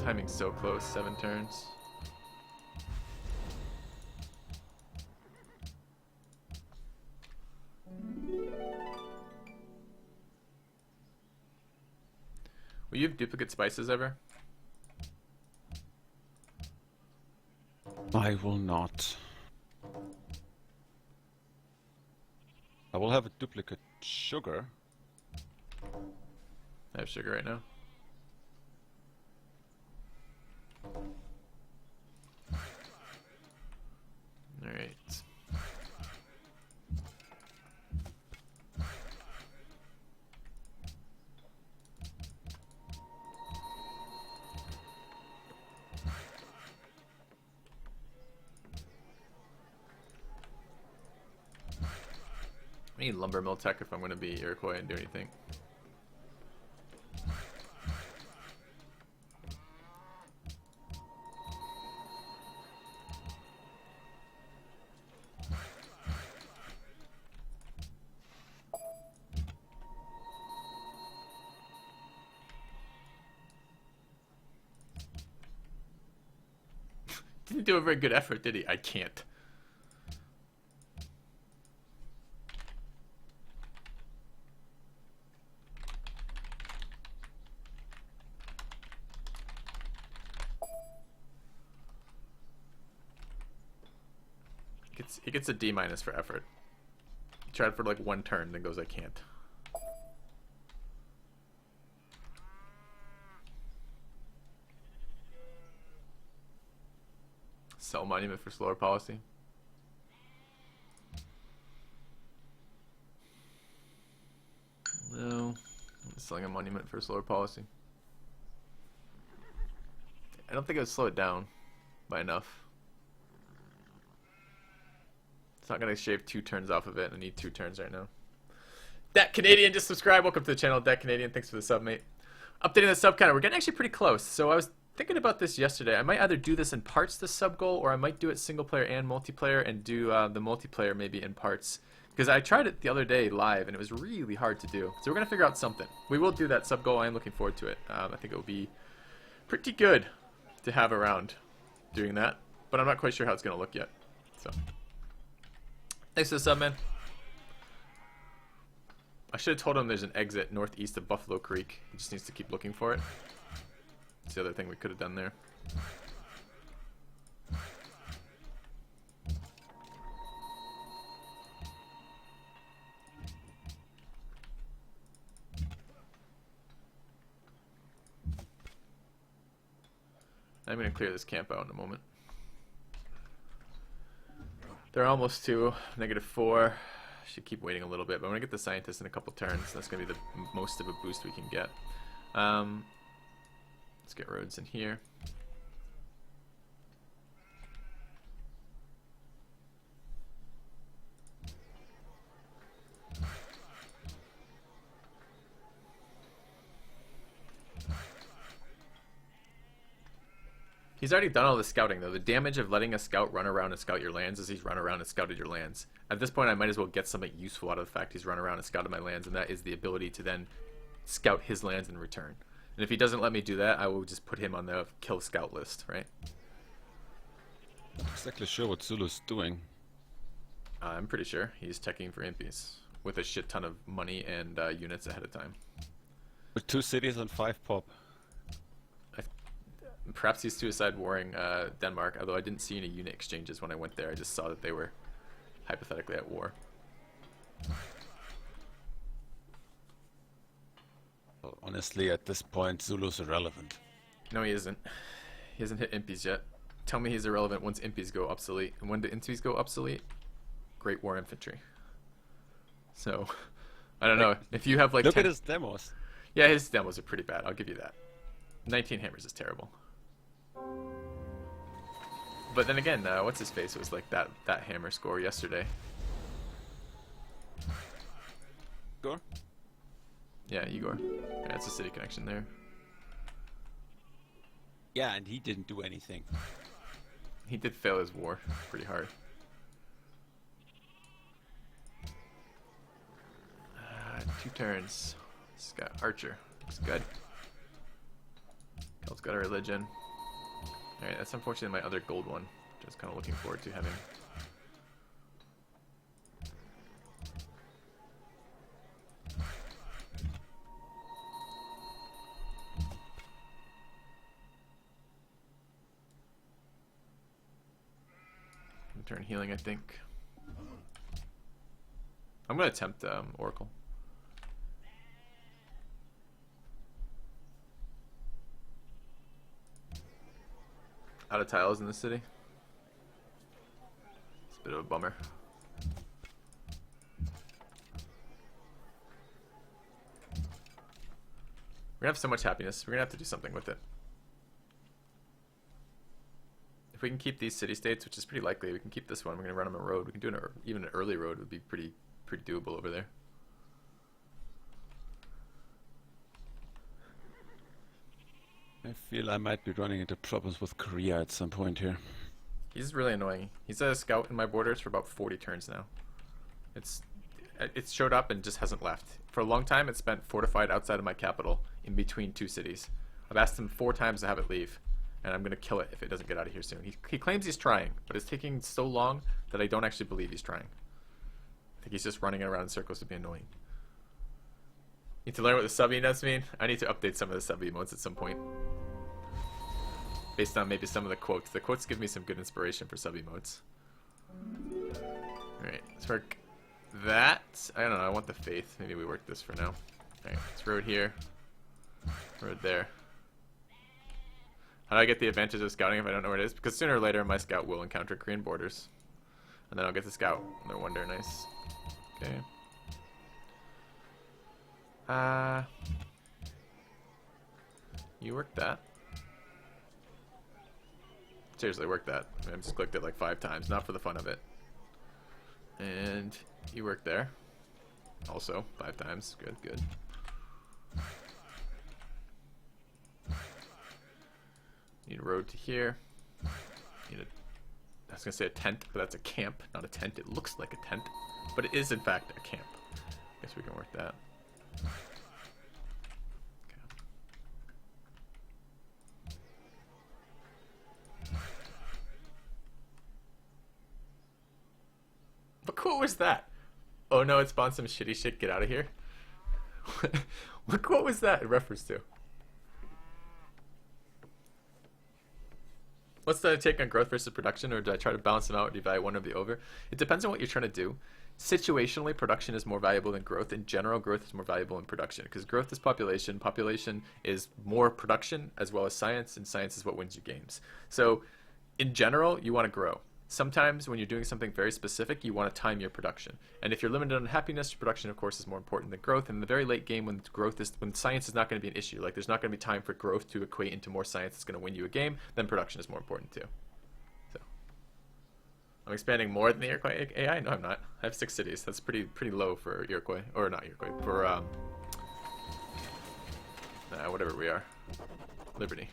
Timing's so close, 7 turns. Will you have duplicate spices ever? I will not. I will have a duplicate sugar. I have sugar right now. Alright. I need lumber mill tech if I'm going to be Iroquois and do anything. Didn't do a very good effort, did he? I can't. He gets a D- for effort. He tried for like 1 turn, then goes, I can't. Sell monument for slower policy. No, I'm selling a monument for slower policy. I don't think it would slow it down by enough. It's not gonna shave 2 turns off of it. I need 2 turns right now. Dat Canadian just subscribed. Welcome to the channel, Dat Canadian. Thanks for the sub, mate. Updating the sub counter. We're getting actually pretty close. So I was thinking about this yesterday. I might either do this in parts, this sub goal, or I might do it single player and multiplayer, and do the multiplayer maybe in parts. Because I tried it the other day live, and it was really hard to do. So we're gonna figure out something. We will do that sub goal. I am looking forward to it. I think it will be pretty good to have around doing that, but I'm not quite sure how it's gonna look yet. So. Thanks for the sub, man. I should have told him there's an exit northeast of Buffalo Creek. He just needs to keep looking for it. That's the other thing we could have done there. I'm going to clear this camp out in a moment. They're almost to -4. Should keep waiting a little bit, but I'm going to get the scientist in a couple turns. That's going to be the most of a boost we can get. Let's get roads in here. He's already done all the scouting, though. The damage of letting a scout run around and scout your lands is he's run around and scouted your lands. At this point, I might as well get something useful out of the fact he's run around and scouted my lands, and that is the ability to then scout his lands in return. And if he doesn't let me do that, I will just put him on the kill scout list, right? Not exactly sure what Zulu's doing. I'm pretty sure he's checking for impies with a shit ton of money and units ahead of time. With 2 cities and 5 pop. Perhaps he's suicide warring Denmark, although I didn't see any unit exchanges when I went there. I just saw that they were hypothetically at war. Well, honestly, at this point, Zulu's irrelevant. No, he isn't. He hasn't hit impies yet. Tell me he's irrelevant once impies go obsolete. And when the impies go obsolete, Great War Infantry. So, I don't know. If you have like Look 10... at his demos. Yeah, his demos are pretty bad. I'll give you that. 19 hammers is terrible. But then again, what's his face? It was like that hammer score yesterday. Igor? Yeah, Igor. Yeah, that's a city connection there. Yeah, and he didn't do anything. He did fail his war pretty hard. 2 turns. He's got Archer. Looks good. It's got a religion. Alright, that's unfortunately my other gold one, which I was kind of looking forward to having. Turn healing, I think. I'm gonna attempt Oracle. Out of tiles in the city. It's a bit of a bummer. We're gonna have so much happiness. We're gonna have to do something with it. If we can keep these city-states, which is pretty likely, we can keep this one. We're gonna run them a road. We can do even an early road would be pretty doable over there. I feel I might be running into problems with Korea at some point here. He's really annoying. He's a scout in my borders for about 40 turns now. It's showed up and just hasn't left. For a long time, it's spent fortified outside of my capital in between two cities. I've asked him 4 times to have it leave, and I'm going to kill it if it doesn't get out of here soon. He claims he's trying, but it's taking so long that I don't actually believe he's trying. I think he's just running around in circles to be annoying. Need to learn what the sub emotes mean? I need to update some of the sub emotes at some point. Based on maybe some of the quotes. The quotes give me some good inspiration for sub emotes. Alright, let's work that. I don't know, I want the faith. Maybe we work this for now. Alright, let's road here. Road there. How do I get the advantage of scouting if I don't know where it is? Because sooner or later my scout will encounter Korean borders. And then I'll get to scout. No wonder, nice. Okay. You worked that. Seriously, worked that. I just clicked it like 5 times, not for the fun of it. And you worked there. Also, 5 times. Good, good. Need a road to here. Need a, I was gonna say a tent, but that's a camp, not a tent. It looks like a tent, but it is in fact a camp. Guess we can work that. Okay. What quote was that? Oh no, it spawned some shitty shit. Get out of here. What quote was that in reference to? What's the take on growth versus production, or do I try to balance them out? Do you value one or the over? It depends on what you're trying to do. Situationally, production is more valuable than growth. In general, growth is more valuable than production because growth is population. Population is more production as well as science, and science is what wins you games. So, in general, you want to grow. Sometimes when you're doing something very specific, you want to time your production. And if you're limited on happiness, production, of course, is more important than growth. And in the very late game, when science is not going to be an issue, like there's not going to be time for growth to equate into more science that's going to win you a game, then production is more important too. So, I'm expanding more than the Iroquois AI? No, I'm not. I have 6 cities. That's pretty low for Iroquois, or not Iroquois, for whatever we are, Liberty.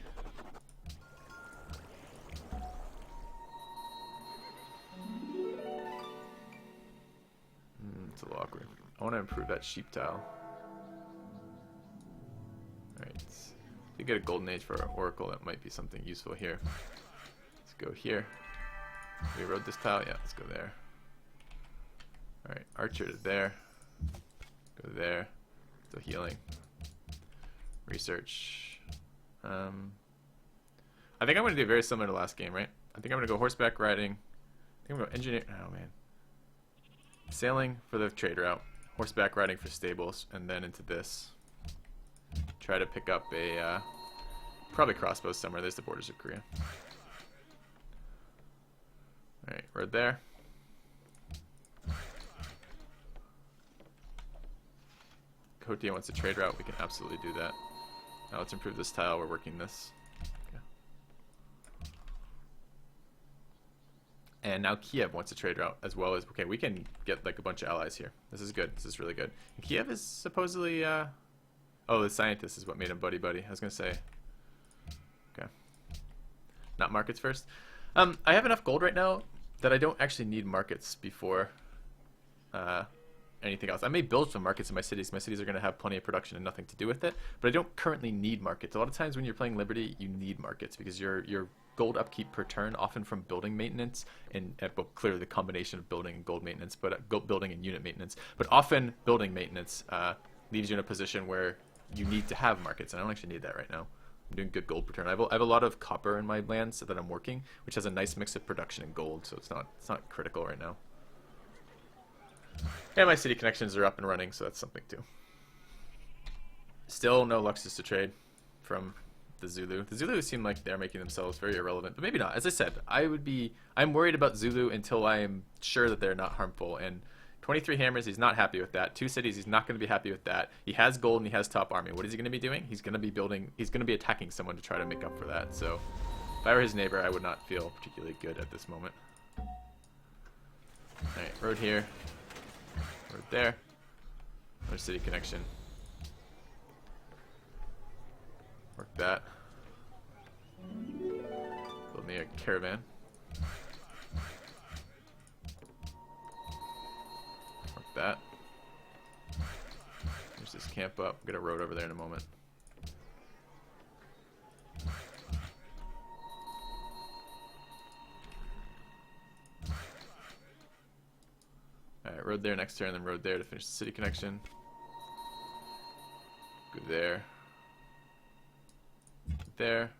It's a little awkward. I want to improve that sheep tile. Alright. To get a golden age for our oracle, that might be something useful here. Let's go here. We rode this tile? Yeah, let's go there. Alright, archer to there. Go there. Still healing. Research. I think I'm going to do very similar to last game, right? I think I'm going to go horseback riding. I think I'm going to go engineer. Oh, man. Sailing for the trade route, horseback riding for stables, and then into this. Try to pick up a, probably crossbows somewhere. There's the borders of Korea. Alright, road there. Kotia wants a trade route. We can absolutely do that. Now let's improve this tile. We're working this. And now Kiev wants a trade route as well as, okay, we can get like a bunch of allies here. This is good. This is really good. And Kiev is supposedly, oh, the scientist is what made him buddy-buddy. I was going to say, okay. Not markets first. I have enough gold right now that I don't actually need markets before anything else. I may build some markets in my cities. My cities are going to have plenty of production and nothing to do with it, but I don't currently need markets. A lot of times when you're playing Liberty, you need markets because your gold upkeep per turn, often from building maintenance, and well, clearly the combination of building and gold maintenance, but building and unit maintenance, but often building maintenance leaves you in a position where you need to have markets, and I don't actually need that right now. I'm doing good gold per turn. I have a lot of copper in my lands that I'm working, which has a nice mix of production and gold, so it's not critical right now. And my city connections are up and running, so that's something too. Still no Luxus to trade from the Zulu. The Zulu seem like they're making themselves very irrelevant, but maybe not. As I said, I'm worried about Zulu until I am sure that they're not harmful. And 23 hammers, he's not happy with that. 2 cities, he's not going to be happy with that. He has gold and he has top army. What is he going to be doing? He's going to be attacking someone to try to make up for that. So if I were his neighbor, I would not feel particularly good at this moment. Alright, road here. Road there. Another city connection. Work that. Build me a caravan. Work that. There's this camp up. Get a road over there in a moment. Alright, road there next turn, then road there to finish the city connection. Go there. There.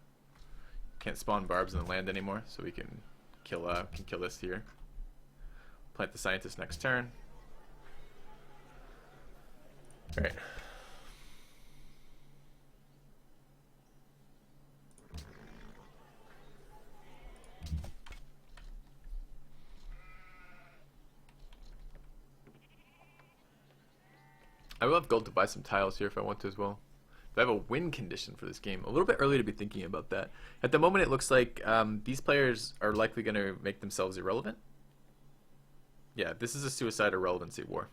Can't spawn barbs in the land anymore, so we can kill this here. Plant the scientist next turn. Alright. I will have gold to buy some tiles here if I want to as well. I have a win condition for this game. A little bit early to be thinking about that. At the moment, it looks like these players are likely going to make themselves irrelevant. Yeah, this is a suicide irrelevancy war.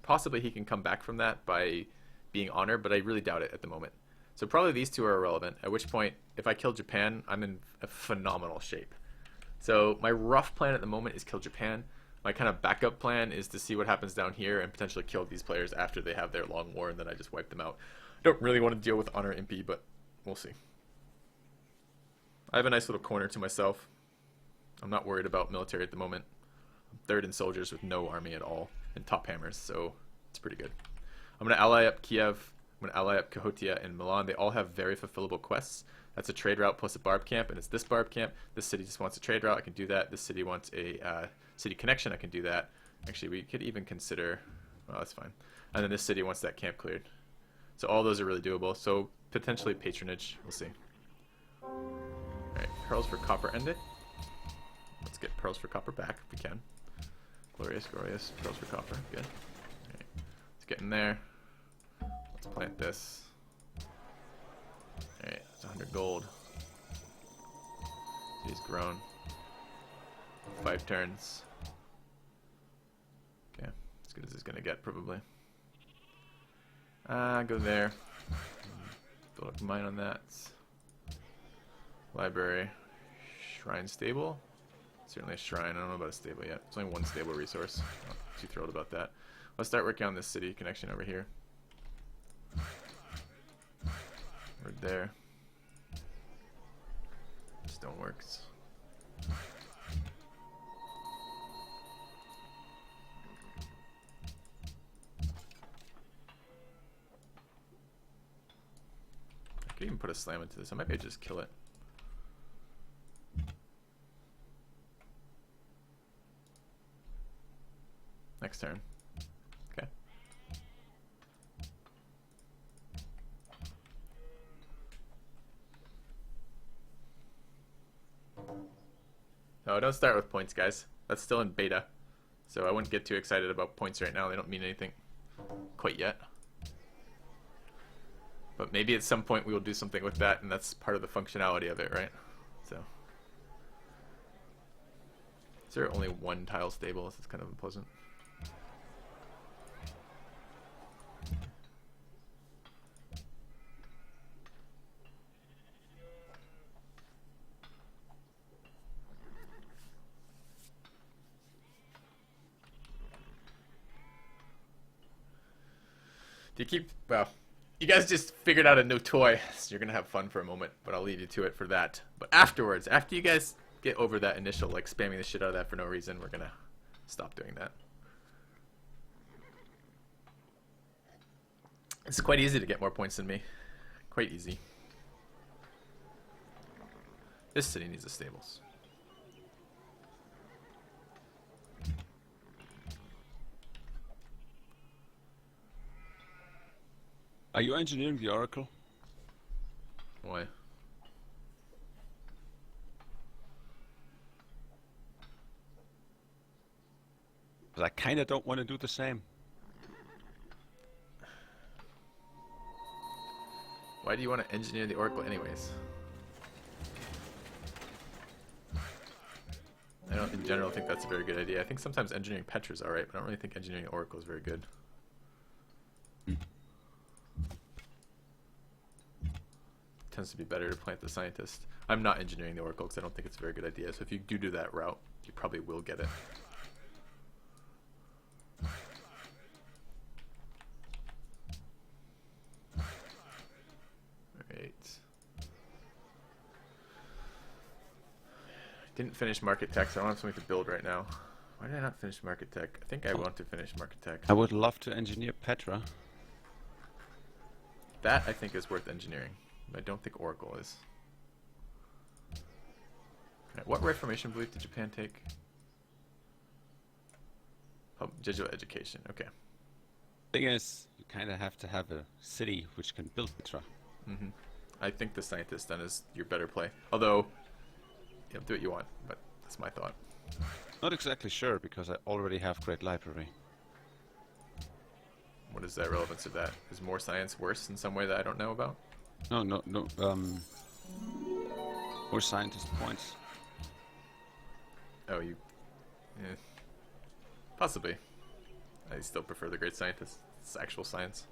Possibly he can come back from that by being honored, but I really doubt it at the moment. So probably these two are irrelevant, at which point, if I kill Japan, I'm in a phenomenal shape. So my rough plan at the moment is kill Japan. My kind of backup plan is to see what happens down here and potentially kill these players after they have their long war, and then I just wipe them out. I don't really want to deal with Honor Impy, but we'll see. I have a nice little corner to myself. I'm not worried about military at the moment. I'm third in soldiers with no army at all and top hammers, so it's pretty good. I'm going to ally up Kiev. I'm going to ally up Cahotia and Milan. They all have very fulfillable quests. That's a trade route plus a barb camp, and it's this barb camp. This city just wants a trade route. I can do that. This city wants a city connection. I can do that. Actually, we could even consider... Well, that's fine. And then this city wants that camp cleared. So all those are really doable. So potentially patronage. We'll see. Alright, pearls for copper ended. Let's get pearls for copper back if we can. Glorious, glorious. Pearls for copper. Good. Alright, let's get in there. Let's plant this. Alright, that's 100 gold. He's grown. 5 turns. Okay, as good as he's gonna get probably. Go there. Build up a mine on that. Library. Shrine stable. Certainly a shrine. I don't know about a stable yet. It's only one stable resource. Not too thrilled about that. Let's start working on this city connection over here. Right there. Stone works. I could even put a slam into this. I might be able to just kill it. Next turn. Okay. No, don't start with points, guys. That's still in beta. So I wouldn't get too excited about points right now. They don't mean anything quite yet. But maybe at some point we will do something with that, and that's part of the functionality of it, right? So, is there only one tile stable? This is kind of unpleasant. Do you keep... Well, you guys just figured out a new toy, so you're going to have fun for a moment, but I'll lead you to it for that. But afterwards, after you guys get over that initial, like, spamming the shit out of that for no reason, we're going to stop doing that. It's quite easy to get more points than me. Quite easy. This city needs the stables. Are you engineering the Oracle? Why? Because I kind of don't want to do the same. Why do you want to engineer the Oracle anyways? I don't in general think that's a very good idea. I think sometimes engineering Petra is alright, but I don't really think engineering the Oracle is very good. Tends to be better to plant the scientist. I'm not engineering the Oracle because I don't think it's a very good idea. So if you do that route, you probably will get it. Alright. Didn't finish Market Tech, so I don't have something to build right now. Why did I not finish Market Tech? I think I want to finish Market Tech. I would love to engineer Petra. That I think is worth engineering. I don't think Oracle is. Right, what Reformation belief did Japan take? Oh, digital education. Okay. Thing is, you kind of have to have a city which can build Petra. Mm-hmm. I think the scientist then is your better play. Although, you know, do what you want, but that's my thought. Not exactly sure because I already have Great Library. What is the relevance of that? Is more science worse in some way that I don't know about? No. More scientist points. Oh, you... Yeah. Possibly. I still prefer the great scientist. It's actual science.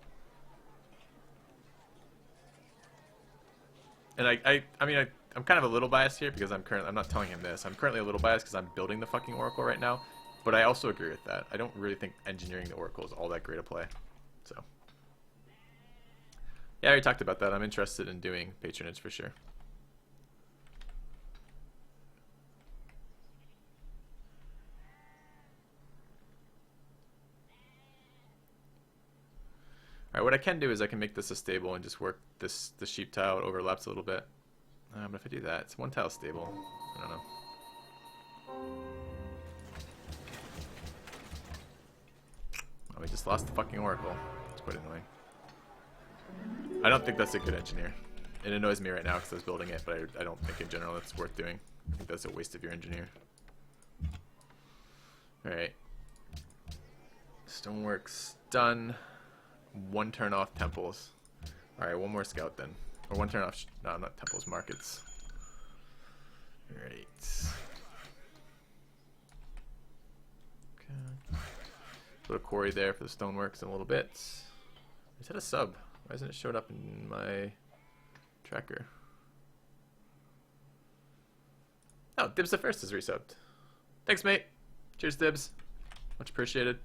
And I'm kind of a little biased here because I'm not telling him this. I'm currently a little biased because I'm building the fucking Oracle right now. But I also agree with that. I don't really think engineering the Oracle is all that great a play. So... Yeah, I already talked about that. I'm interested in doing patronage for sure. Alright, what I can do is I can make this a stable and just work the sheep tile. It overlaps a little bit. But if I do that, it's one tile stable. I don't know. Oh, we just lost the fucking Oracle. It's quite annoying. I don't think that's a good engineer. It annoys me right now because I was building it, but I don't think in general it's worth doing. I think that's a waste of your engineer. Alright. Stonework's done. One turn off temples. Alright, one more scout then. Or one turn off, no, not temples, markets. Alright. Okay. Put a quarry there for the stoneworks in a little bit. Is that a sub? Why hasn't it showed up in my tracker? Oh, Dibs the First is resubbed. Thanks, mate. Cheers, Dibs. Much appreciated.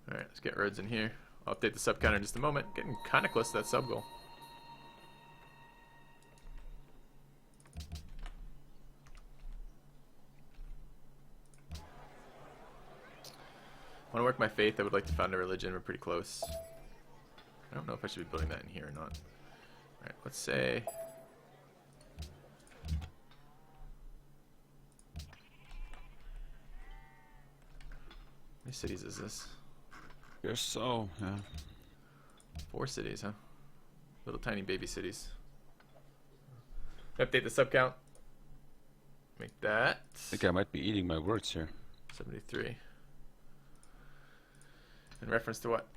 Alright, let's get roads in here. I'll update the sub counter in just a moment. Getting kind of close to that sub goal. I want to work my faith. I would like to found a religion. We're pretty close. I don't know if I should be building that in here or not. Alright, let's say... How many cities is this? Guess so, yeah. 4 cities, huh? Little tiny baby cities. Update the sub count. Make that... I think I might be eating my words here. 73. In reference to what?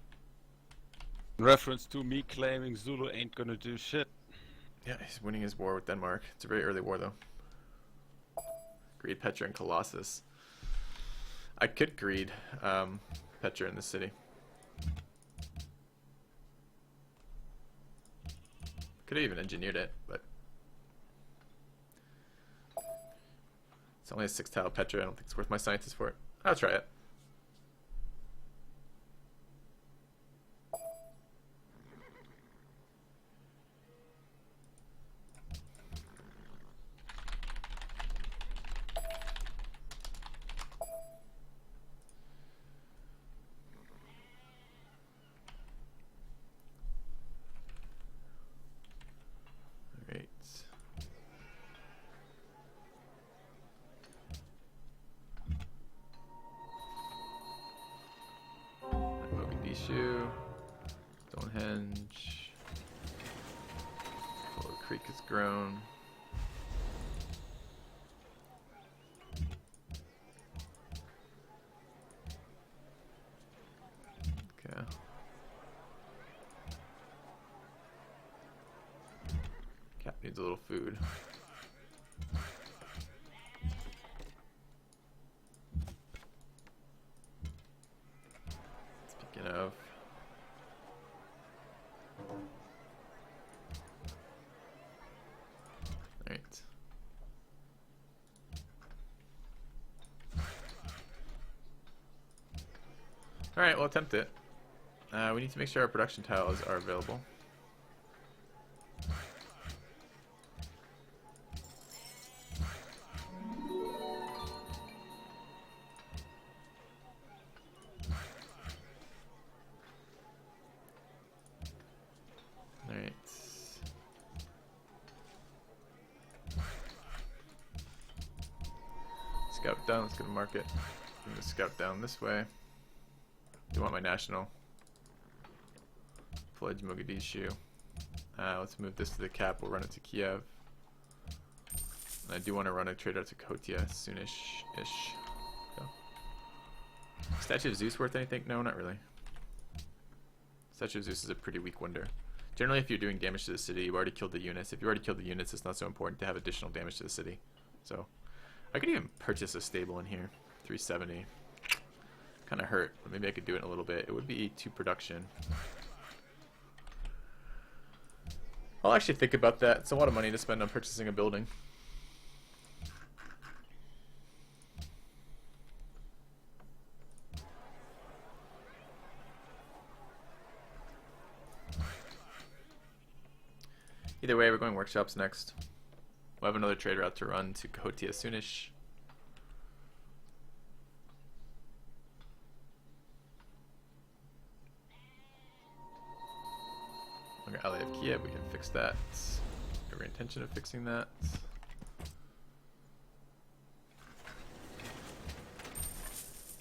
In reference to me claiming Zulu ain't gonna do shit. Yeah, he's winning his war with Denmark. It's a very early war, though. Greed Petra and Colossus. I could greed Petra in the city. Could have even engineered it, but... It's only a 6-tile Petra. I don't think it's worth my scientist for it. I'll try it. Great. Mogadishu, Stonehenge, Willow Creek has grown. Okay. Cat needs a little food. Speaking of, alright. Alright, we'll attempt it. We need to make sure our production tiles are available. Alright. Scout down, let's go to market. Bring the scout down this way. Do you want my national? Pledge Mogadishu. Let's move this to the cap, we'll run it to Kiev. And I do want to run a trade out to Kotia soonish-ish. So. Statue of Zeus worth anything? No, not really. Statue of Zeus is a pretty weak wonder. Generally, if you're doing damage to the city, you've already killed the units. If you already killed the units, it's not so important to have additional damage to the city. So, I could even purchase a stable in here. 370. Kind of hurt, but maybe I could do it in a little bit. It would be 2 production. I'll actually think about that. It's a lot of money to spend on purchasing a building. Either way, we're going workshops next. We'll have another trade route to run to Kotia soonish. Okay, ally of Kiev, we can fix that. Every intention of fixing that.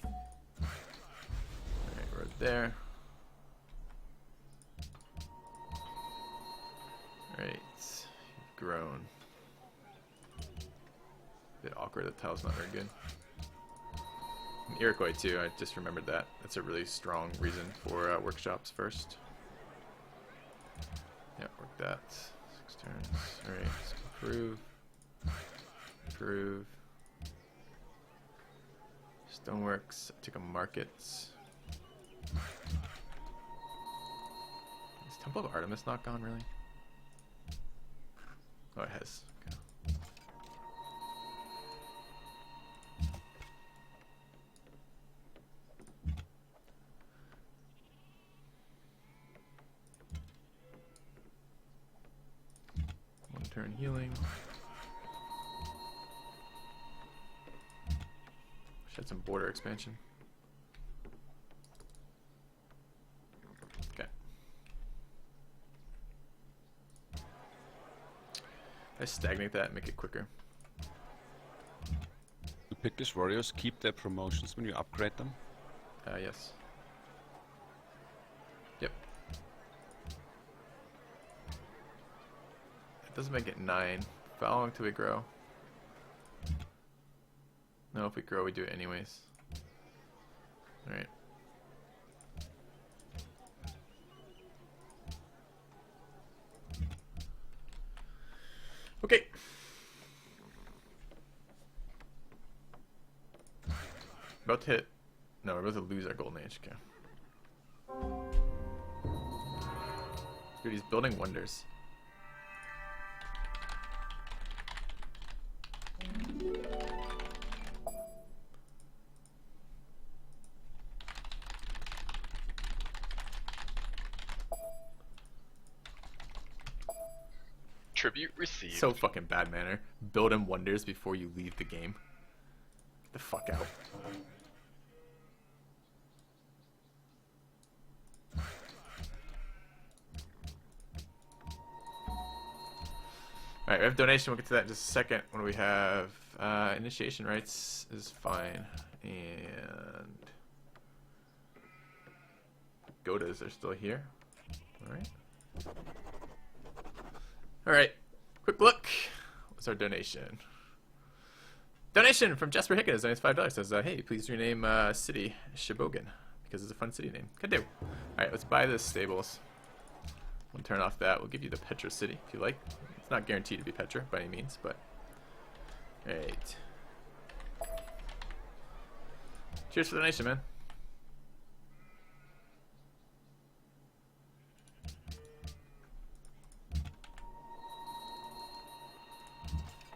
Alright, we're there. Alright, you've grown. Bit awkward, that tile's not very good. And Iroquois too, I just remembered that. That's a really strong reason for workshops first. Yeah, work that. 6 turns. Alright, let's improve. Improve. Stoneworks. Take a market. Is Temple of Artemis not gone, really? Oh, it has. Okay. Turn healing. Should have some border expansion. Okay. I stagnate that and make it quicker. Do Pictish warriors keep their promotions when you upgrade them? Yes. Yep. It doesn't make it 9. How long till we grow? No, if we grow, we do it anyways. Alright. Okay. About to hit. No, we're about to lose our golden age. Okay. Dude, he's building wonders. Tribute received. So fucking bad manner. Build him wonders before you leave the game. Get the fuck out. Alright, we have donation. We'll get to that in just a second. What do we have? Initiation rights is fine. And Godas are still here. Alright. Alright. Quick look. What's our donation? Donation from Jasper Hickens, $5. Says, hey, please rename city Shebogan because it's a fun city name. Could do. Alright, let's buy the stables. We'll turn off that. We'll give you the Petra City if you like. It's not guaranteed to be Petra by any means, but. Alright. Cheers for the donation, man.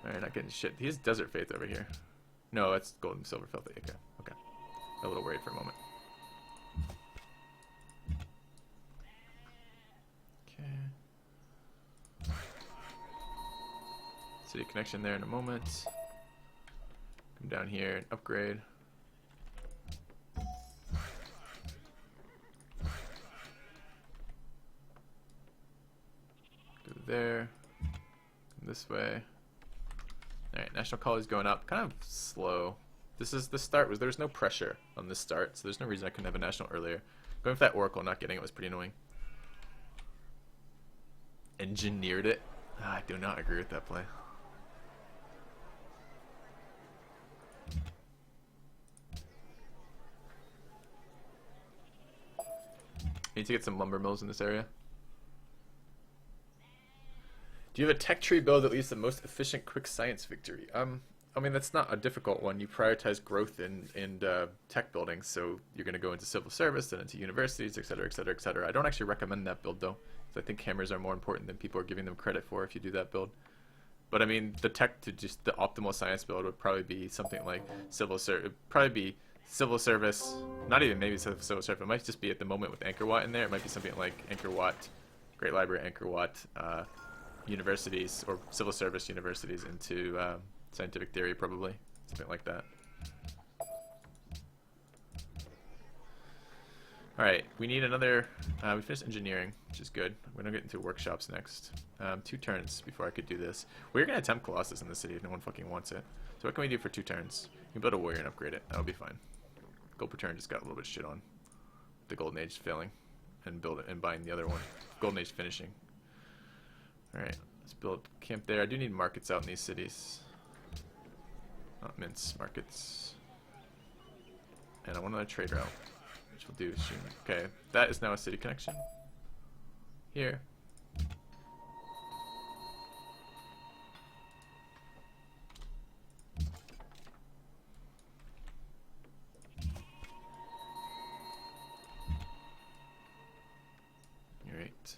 Alright, not getting shit. He has Desert Faith over here. No, that's Gold and Silver Filthy. Okay, okay. A little worried for a moment. Okay. City connection there in a moment. Come down here and upgrade. Go there. Come this way. Alright, National College going up. Kind of slow. This is the start. There was no pressure on this start, so there's no reason I couldn't have a national earlier. Going for that Oracle, not getting it was pretty annoying. Engineered it. I do not agree with that play. Need to get some lumber mills in this area. Do you have a tech tree build that leads to the most efficient quick science victory? I mean, that's not a difficult one. You prioritize growth in tech buildings, so you're going to go into civil service and into universities, etc., etc., etc. I don't actually recommend that build, though, because I think hammers are more important than people are giving them credit for if you do that build. But, I mean, the tech to just the optimal science build would probably be something like civil service, not even maybe civil service. It might just be at the moment with Angkor Wat in there. It might be something like Angkor Wat, Great Library, Angkor Wat, universities or civil service universities into scientific theory, probably something like that. All right, we need another. We finished engineering, which is good. We're gonna get into workshops next. 2 turns before I could do this. We're gonna attempt Colossus in the city if no one fucking wants it. So what can we do for 2 turns? We can build a warrior and upgrade it. That'll be fine. Gold per turn just got a little bit of shit on. The Golden Age failing, and build it and buying the other one. Golden Age finishing. Alright, let's build camp there. I do need markets out in these cities. Not mints, markets. And I want another trade route, which we'll do soon. Okay, that is now a city connection. Here. Alright.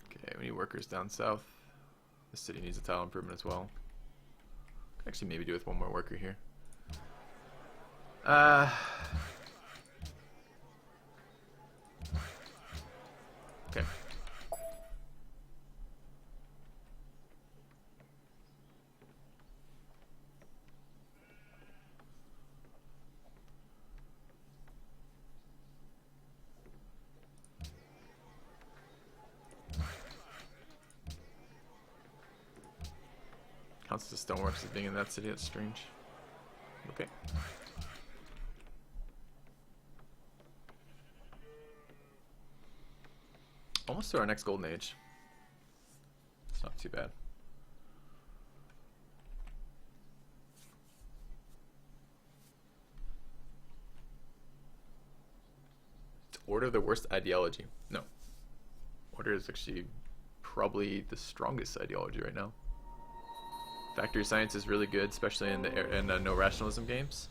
Okay, we need workers down south. The city needs a tile improvement as well. Could actually maybe do with one more worker here. Okay. Counts as stoneworks as being in that city. That's strange. Okay. Almost to our next golden age. It's not too bad. Is Order the worst ideology? No. Order is actually probably the strongest ideology right now. Factory science is really good, especially in the no rationalism games.